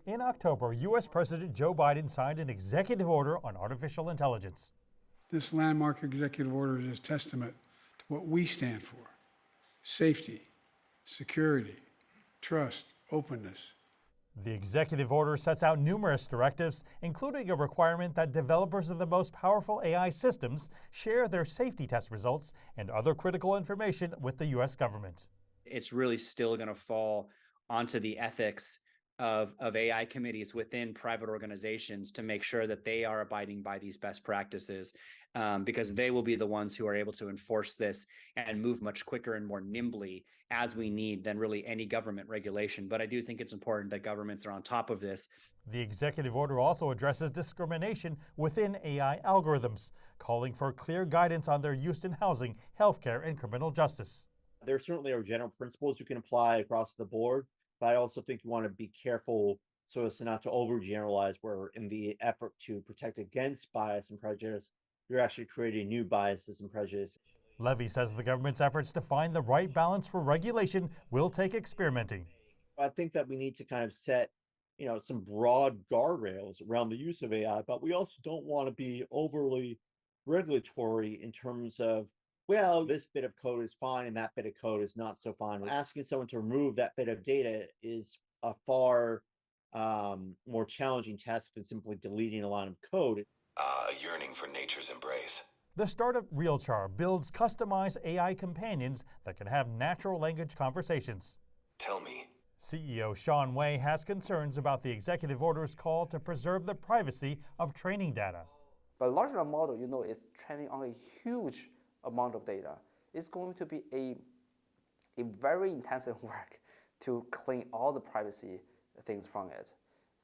In October, U.S. President Joe Biden signed an executive order on artificial intelligence. This landmark executive order is a testament to what we stand for: safety, security, trust, openness. The executive order sets out numerous directives, including a requirement that developers of the most powerful AI systems share their safety test results and other critical information with the U.S. government. It's really still going to fall onto the ethics of AI committees within private organizations to make sure that they are abiding by these best practices, because they will be the ones who are able to enforce this and move much quicker and more nimbly as we need than really any government regulation. But I do think it's important that governments are on top of this. The executive order also addresses discrimination within AI algorithms, calling for clear guidance on their use in housing, healthcare, and criminal justice. There certainly are general principles you can apply across the board, but I also think you want to be careful so as not to overgeneralize, where in the effort to protect against bias and prejudice, you're actually creating new biases and prejudice. Levy says the government's efforts to find the right balance for regulation will take experimenting. I think that we need to kind of set, some broad guardrails around the use of AI, but we also don't want to be overly regulatory in terms of, well, this bit of code is fine and that bit of code is not so fine. Asking someone to remove that bit of data is a far more challenging task than simply deleting a line of code. A yearning for nature's embrace. The startup RealChar builds customized AI companions that can have natural language conversations. Tell me. CEO Sean Wei has concerns about the executive order's call to preserve the privacy of training data. But large language model, is training on a huge amount of data. It's going to be a very intensive work to clean all the privacy things from it.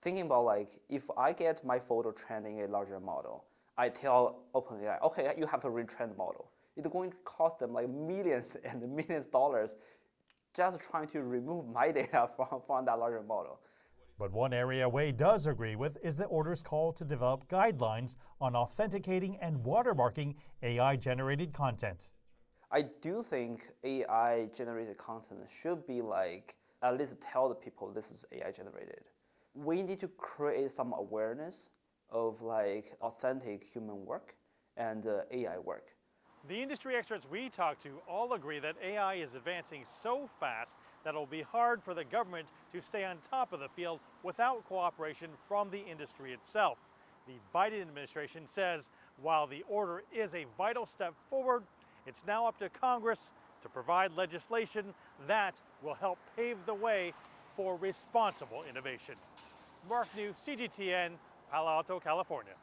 Thinking about if I get my photo training a larger model, I tell OpenAI, okay, you have to retrain the model. It's going to cost them millions and millions of dollars just trying to remove my data from that larger model. But one area Wei does agree with is the order's call to develop guidelines on authenticating and watermarking AI-generated content. I do think AI-generated content should be at least tell the people this is AI-generated. We need to create some awareness of authentic human work and AI work. The industry experts we talked to all agree that AI is advancing so fast that it'll be hard for the government to stay on top of the field without cooperation from the industry itself. The Biden administration says while the order is a vital step forward, it's now up to Congress to provide legislation that will help pave the way for responsible innovation. Mark New, CGTN, Palo Alto, California.